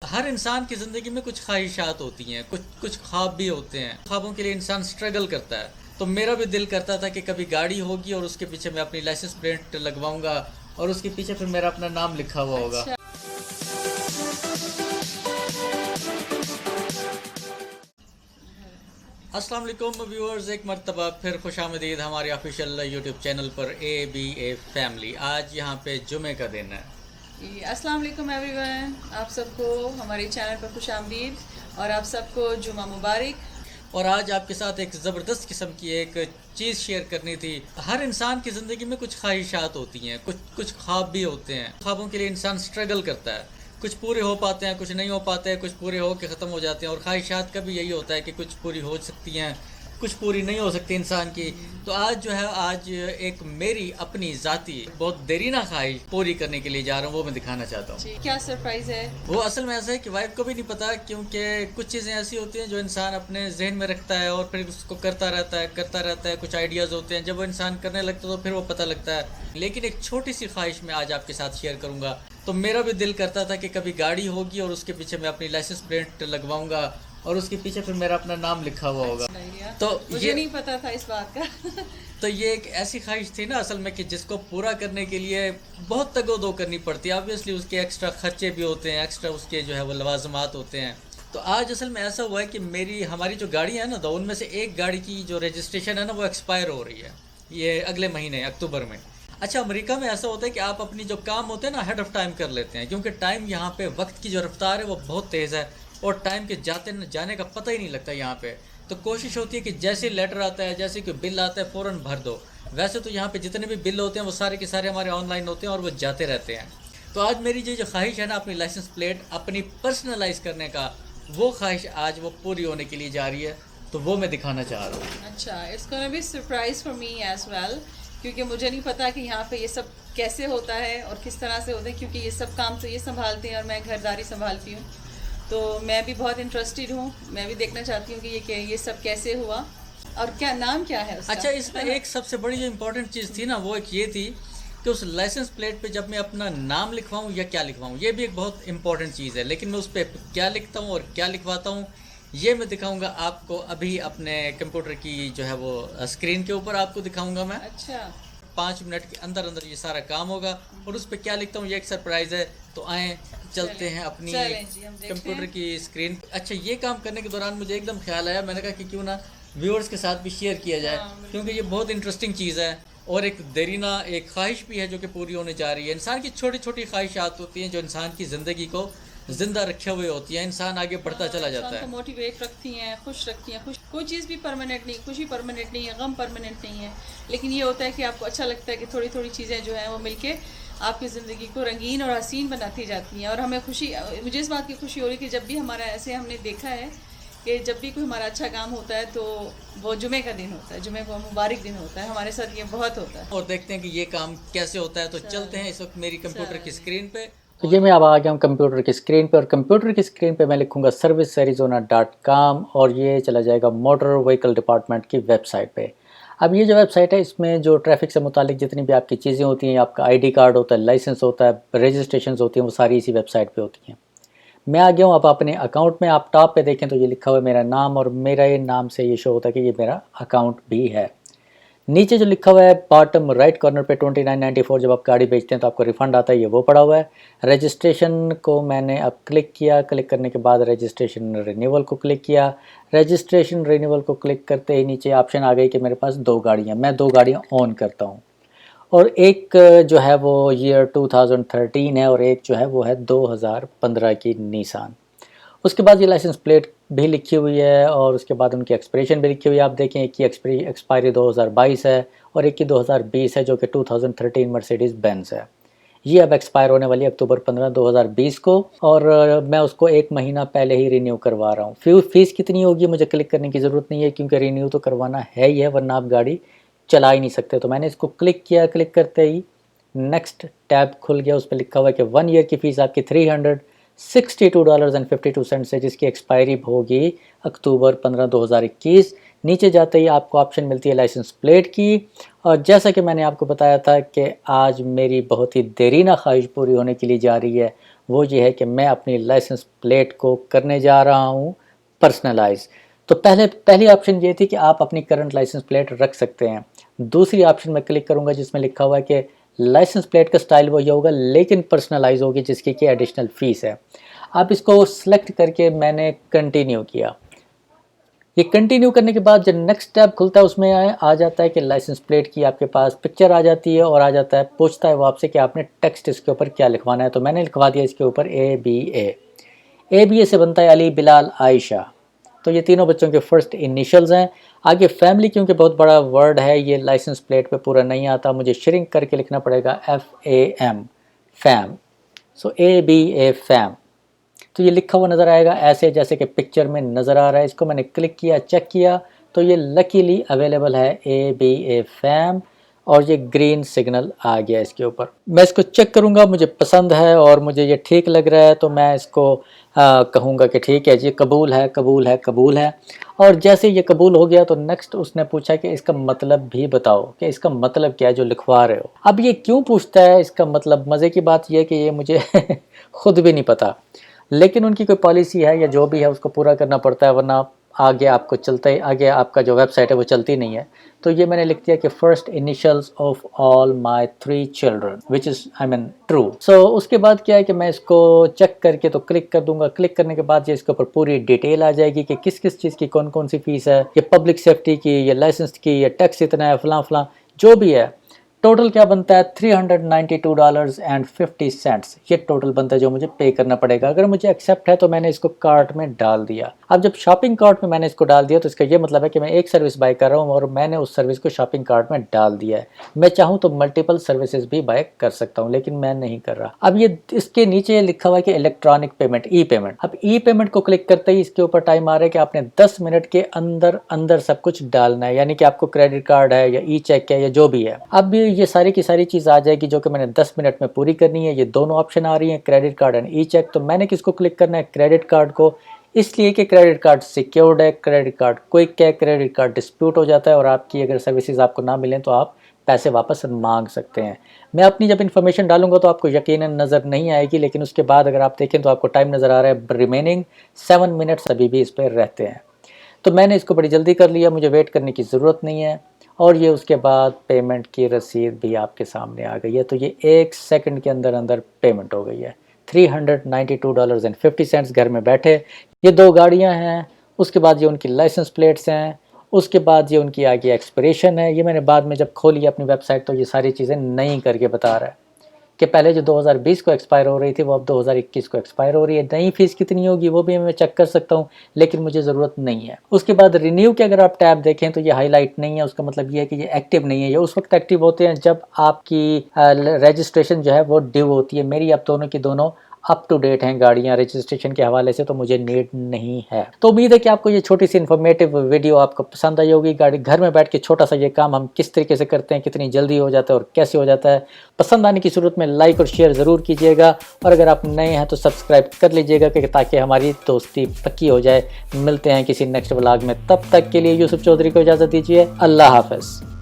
हर इंसान की ज़िंदगी में कुछ ख्वाहिशात होती हैं, कुछ कुछ ख्वाब भी होते हैं। ख्वाबों के लिए इंसान स्ट्रगल करता है। तो मेरा भी दिल करता था कि कभी गाड़ी होगी और उसके पीछे मैं अपनी लाइसेंस प्लेट लगवाऊंगा और उसके पीछे फिर मेरा अपना नाम लिखा हुआ होगा। अच्छा। अस्सलाम वालेकुम व्यूअर्स, एक मर्तबा फिर खुशामदीद हमारे ऑफिशियल यूट्यूब चैनल पर ABA फैमिली। आज यहाँ पे जुमे का दिन है। अस्सलाम वालेकुम एवरीवन, आप सबको हमारे चैनल पर खुश आमदीद और आप सबको जुमा मुबारक। और आज आपके साथ एक ज़बरदस्त किस्म की एक चीज़ शेयर करनी थी। हर इंसान की ज़िंदगी में कुछ ख्वाहिशात होती हैं, कुछ कुछ ख्वाब भी होते हैं। ख्वाबों के लिए इंसान स्ट्रगल करता है। कुछ पूरे हो पाते हैं, कुछ नहीं हो पाते हैं, कुछ पूरे हो के ख़त्म हो जाते हैं। और ख्वाहिशात का भी यही होता है कि कुछ पूरी हो सकती हैं, कुछ पूरी नहीं हो सकती इंसान की। तो आज जो है, आज एक मेरी अपनी ज़ाती बहुत देरीना ख्वाहिश पूरी करने के लिए जा रहा हूँ, वो मैं दिखाना चाहता हूँ। जी, क्या सरप्राइज़ है? वो असल में ऐसा है कि वाइफ को भी नहीं पता, क्योंकि कुछ चीज़ें ऐसी होती हैं जो इंसान अपने जहन में रखता है और फिर उसको करता रहता है। कुछ आइडियाज़ होते हैं, जब वो इंसान करने लगता है तो फिर वो पता लगता है। लेकिन एक छोटी सी ख्वाहिश मैं आज आपके साथ शेयर करूँगा। तो मेरा भी दिल करता था कि कभी गाड़ी होगी और उसके पीछे मैं अपनी लाइसेंस प्लेट लगवाऊंगा और उसके पीछे फिर मेरा अपना नाम लिखा हुआ होगा। अच्छा आइडिया। तो मुझे नहीं पता था इस बात का। तो ये एक ऐसी ख्वाहिश थी ना असल में, कि जिसको पूरा करने के लिए बहुत तगोदो करनी पड़ती है। ऑब्वियसली उसके एक्स्ट्रा खर्चे भी होते हैं, एक्स्ट्रा उसके जो है वो लवाजमात होते हैं। तो आज असल में ऐसा हुआ है कि हमारी जो गाड़ियाँ हैं ना, तो उनमें से एक गाड़ी की जो रजिस्ट्रेशन है ना, वो एक्सपायर हो रही है ये अगले महीने अक्टूबर में। अच्छा, अमेरिका में ऐसा होता है कि आप अपनी जो काम होते हैं ना, हेड ऑफ टाइम कर लेते हैं, क्योंकि टाइम यहाँ पे वक्त की जो रफ्तार है वो बहुत तेज़ है और टाइम के जाने का पता ही नहीं लगता यहाँ पे। तो कोशिश होती है कि जैसे लेटर आता है, जैसे कोई बिल आता है, फ़ौरन भर दो। वैसे तो यहाँ पे जितने भी बिल होते हैं वो सारे के सारे हमारे ऑनलाइन होते हैं और वो जाते रहते हैं। तो आज मेरी जो ख्वाहिश है ना, अपनी लाइसेंस प्लेट अपनी पर्सनलाइज करने का, वो ख्वाहिश आज वो पूरी होने के लिए जा रही है। तो वो मैं दिखाना चाह रहा हूँ। अच्छा, it's gonna be surprise for me as well, क्योंकि मुझे नहीं पता कि यहाँ पे ये सब कैसे होता है और किस तरह से होता है, क्योंकि ये सब काम तो ये संभालते हैं और मैं घरदारी संभालती हूँ। तो मैं भी बहुत इंटरेस्टेड हूँ, मैं भी देखना चाहती हूँ कि ये सब कैसे हुआ और क्या नाम क्या है उसका। अच्छा, इसमें एक सबसे बड़ी जो इम्पोर्टेंट चीज़ थी ना, वो एक ये थी कि उस लाइसेंस प्लेट पे जब मैं अपना नाम लिखवाऊँ या क्या लिखवाऊँ, ये भी एक बहुत इंपॉर्टेंट चीज़ है। लेकिन मैं उस पर क्या लिखता हूँ और क्या लिखवाता हूँ, ये मैं दिखाऊंगा आपको अभी अपने कंप्यूटर की जो है वो स्क्रीन के ऊपर आपको दिखाऊंगा मैं। अच्छा। 5 मिनट के अंदर अंदर ये सारा काम होगा और उस पर क्या लिखता हूँ ये एक सरप्राइज़ है। तो आए चलते हैं अपनी चलें जी, हम देखते कंप्यूटर हैं। की स्क्रीन। अच्छा, ये काम करने के दौरान मुझे एकदम ख्याल आया, मैंने कहा कि क्यों ना व्यूअर्स के साथ भी शेयर किया जाए, हाँ, बिल्कुल। क्योंकि ये बहुत इंटरेस्टिंग चीज़ है और एक देरीना एक ख्वाहिश भी है जो कि पूरी होने जा रही है। इंसान की छोटी छोटी ख्वाहिशात होती हैं जो इंसान की ज़िंदगी को ज़िंदा रखे हुए होती हैं, इंसान आगे बढ़ता चला जाता इंसान को है। मोटिवेट रखती हैं, खुश रखती हैं। खुश कोई चीज़ भी परमानेंट नहीं, खुशी परमानेंट नहीं है, गम परमानेंट नहीं है। लेकिन ये होता है कि आपको अच्छा लगता है कि थोड़ी थोड़ी चीज़ें जो हैं वो मिलके आपकी ज़िंदगी को रंगीन और हसीन बनाती जाती हैं। और हमें खुशी, मुझे इस बात की खुशी हो रही है कि जब भी हमारा ऐसे हमने देखा है कि जब भी कोई हमारा अच्छा काम होता है तो वो जुमे का दिन होता है, जुमे को मुबारक दिन होता है। हमारे साथ ये बहुत होता है। और देखते हैं कि ये काम कैसे होता है। तो चलते हैं इस वक्त मेरी कंप्यूटर की चलिए। स्क्रीन पे। तो ये मैं अब आ गया हूँ कंप्यूटर की स्क्रीन पे और कंप्यूटर की स्क्रीन पे मैं लिखूंगा servicearizona.com और ये चला जाएगा मोटर व्हीकल डिपार्टमेंट की वेबसाइट पे। अब ये जो वेबसाइट है, इसमें जो ट्रैफिक से मुतालिक जितनी भी आपकी चीज़ें होती हैं, आपका आईडी कार्ड होता है, लाइसेंस होता है, रजिस्ट्रेशन होती हैं, वो सारी इसी वेबसाइट पे होती हैं। मैं आ गया हूँ अब अपने अकाउंट में। आप टॉप पे देखें तो ये लिखा हुआ है मेरा नाम और मेरा ये नाम से ये शो होता है कि ये मेरा अकाउंट भी है। नीचे जो लिखा हुआ है बॉटम राइट कॉर्नर पे 2994, जब आप गाड़ी बेचते हैं तो आपको रिफंड आता है, ये वो पड़ा हुआ है। रजिस्ट्रेशन को मैंने अब क्लिक किया, क्लिक करने के बाद रजिस्ट्रेशन रिन्यूअल को क्लिक किया। रजिस्ट्रेशन रिन्यूअल को क्लिक करते ही नीचे ऑप्शन आ गई कि मेरे पास 2 गाड़ियाँ, मैं 2 गाड़ियाँ ऑन करता हूँ और एक जो है वो ईयर 2013 है और एक जो है वो है 2015 की निसान। उसके बाद ये लाइसेंस प्लेट भी लिखी हुई है और उसके बाद उनकी एक्सपायरेशन भी लिखी हुई है। आप देखें, एक की एक्सपायरी 2022 है और एक की 2020 है, जो कि 2013 मर्सिडीज़ बेंज है। ये अब एक्सपायर होने वाली है अक्टूबर 15 2020 को और मैं उसको 1 महीना पहले ही रिन्यू करवा रहा हूँ। फीस कितनी होगी मुझे क्लिक करने की ज़रूरत नहीं है, क्योंकि रिन्यू तो करवाना है ही है, वरना आप गाड़ी चला ही नहीं सकते। तो मैंने इसको क्लिक किया, क्लिक करते ही नेक्स्ट टैब खुल गया। उस पर लिखा हुआ है कि 1 ईयर की फ़ीस आपकी $362.52 है, जिसकी एक्सपायरी होगी अक्टूबर 15 2021। नीचे जाते ही आपको ऑप्शन मिलती है लाइसेंस प्लेट की। और जैसा कि मैंने आपको बताया था कि आज मेरी बहुत ही देरीना ख्वाहिश पूरी होने के लिए जा रही है, वो ये है कि मैं अपनी लाइसेंस प्लेट को करने जा रहा हूँ पर्सनलाइज। तो पहली ऑप्शन ये थी कि आप अपनी करंट लाइसेंस प्लेट रख सकते हैं। दूसरी ऑप्शन में क्लिक करूँगा जिसमें लिखा हुआ है कि लाइसेंस प्लेट का स्टाइल वही होगा लेकिन पर्सनलाइज होगी, जिसकी कि एडिशनल फ़ीस है। आप इसको सेलेक्ट करके मैंने कंटिन्यू किया। ये कंटिन्यू करने के बाद जो नेक्स्ट टैब खुलता है उसमें आ जाता है कि लाइसेंस प्लेट की आपके पास पिक्चर आ जाती है और आ जाता है, पूछता है वो आपसे कि आपने टेक्स्ट इसके ऊपर क्या लिखवाना है। तो मैंने लिखवा दिया इसके ऊपर ABA। ABA से बनता है अली, बिलाल, आयशा। तो ये तीनों बच्चों के फर्स्ट इनिशियल्स हैं। आगे फैमिली क्योंकि बहुत बड़ा वर्ड है, ये लाइसेंस प्लेट पे पूरा नहीं आता, मुझे श्रिंक करके लिखना पड़ेगा FAM, फैम। सो ABA फैम। तो ये लिखा हुआ नज़र आएगा ऐसे जैसे कि पिक्चर में नज़र आ रहा है। इसको मैंने क्लिक किया, चेक किया तो ये लकीली अवेलेबल है ABA फैम और ये ग्रीन सिग्नल आ गया इसके ऊपर। मैं इसको चेक करूँगा, मुझे पसंद है और मुझे ये ठीक लग रहा है तो मैं इसको कहूँगा कि ठीक है जी, कबूल है, कबूल है, कबूल है। और जैसे ये कबूल हो गया तो नेक्स्ट उसने पूछा कि इसका मतलब भी बताओ कि इसका मतलब क्या है जो लिखवा रहे हो। अब ये क्यों पूछता है इसका मतलब, मज़े की बात यह है कि ये मुझे खुद भी नहीं पता, लेकिन उनकी कोई पॉलिसी है या जो भी है उसको पूरा करना पड़ता है, वरना आगे आपको चलता है, आगे आपका जो वेबसाइट है वो चलती नहीं है। तो ये मैंने लिख दिया कि first initials of all my 3 children which is true. So उसके बाद क्या है कि मैं इसको चेक करके तो क्लिक कर दूंगा। क्लिक करने के बाद ये इसके ऊपर पूरी डिटेल आ जाएगी कि किस किस चीज़ की कौन कौन सी फ़ीस है, ये पब्लिक सेफ्टी की, ये लाइसेंस की, ये टैक्स इतना है, फलां फलां जो भी है। टोटल क्या बनता है $392.50। ये टोटल बनता है जो मुझे पे करना पड़ेगा। अगर मुझे एक्सेप्ट है तो मैंने इसको कार्ट में डाल दिया। अब जब शॉपिंग कार्ट में मैंने इसको डाल दिया तो इसका ये मतलब है कि मैं एक सर्विस बाय कर रहा हूँ और मैंने उस सर्विस को शॉपिंग कार्ट में डाल दिया है। मैं चाहूँ तो मल्टीपल सर्विसेज भी बाय कर सकता हूँ, लेकिन मैं नहीं कर रहा। अब ये इसके नीचे लिखा हुआ है कि इलेक्ट्रॉनिक पेमेंट, ई पेमेंट। अब ई पेमेंट को क्लिक करते ही इसके ऊपर टाइम आ रहा है कि आपने 10 मिनट के अंदर अंदर सब कुछ डालना है, यानी कि आपको क्रेडिट कार्ड है या ई चेक है या जो भी है। अब ये सारी की सारी चीज़ आ जाएगी जो कि मैंने 10 मिनट में पूरी करनी है। ये दोनों ऑप्शन आ रही हैं, credit card and E cheque. तो मैंने किसको क्लिक करना है, क्रेडिट कार्ड को, इसलिए कि क्रेडिट कार्ड सिक्योर्ड है, क्रेडिट कार्ड क्विक है, क्रेडिट कार्ड डिस्प्यूट हो जाता है और आपकी अगर सर्विसेज आपको ना मिलें तो आप पैसे वापस मांग सकते हैं। मैं अपनी जब इन्फॉर्मेशन डालूंगा तो आपको यकीनन नज़र नहीं आएगी, लेकिन उसके बाद अगर आप देखें तो आपको टाइम नज़र आ रहा है रिमेनिंग 7 मिनट्स अभी भी इस पर रहते हैं। तो मैंने इसको बड़ी जल्दी कर लिया, मुझे वेट करने की ज़रूरत नहीं है। और ये उसके बाद पेमेंट की रसीद भी आपके सामने आ गई है। तो ये 1 सेकंड के अंदर अंदर पेमेंट हो गई है, $392.50 घर में बैठे। ये 2 गाड़ियां हैं, उसके बाद ये उनकी लाइसेंस प्लेट्स हैं, उसके बाद ये उनकी आगे एक्सपिरेशन है। ये मैंने बाद में जब खोली अपनी वेबसाइट तो ये सारी चीज़ें नई करके बता रहा है कि पहले जो 2020 को एक्सपायर हो रही थी वो अब 2021 को एक्सपायर हो रही है। नई फीस कितनी होगी वो भी मैं चेक कर सकता हूँ, लेकिन मुझे ज़रूरत नहीं है। उसके बाद रिन्यू के अगर आप टैब देखें तो ये हाईलाइट नहीं है, उसका मतलब ये है कि ये एक्टिव नहीं है। ये उस वक्त एक्टिव होते हैं जब आपकी रजिस्ट्रेशन जो है वो ड्यू होती है। मेरी अब दोनों की दोनों अप टू डेट हैं गाड़ियाँ रजिस्ट्रेशन के हवाले से, तो मुझे नीड नहीं है। तो उम्मीद है कि आपको ये छोटी सी इन्फॉर्मेटिव वीडियो आपको पसंद आई होगी। गाड़ी घर में बैठ के छोटा सा ये काम हम किस तरीके से करते हैं, कितनी जल्दी हो जाता है और कैसे हो जाता है। पसंद आने की सूरत में लाइक और शेयर ज़रूर कीजिएगा और अगर आप नए हैं तो सब्सक्राइब कर लीजिएगा ताकि हमारी दोस्ती पक्की हो जाए। मिलते हैं किसी नेक्स्ट व्लॉग में, तब तक के लिए यूसुफ चौधरी को इजाज़त दीजिए। अल्लाह हाफ़िज़।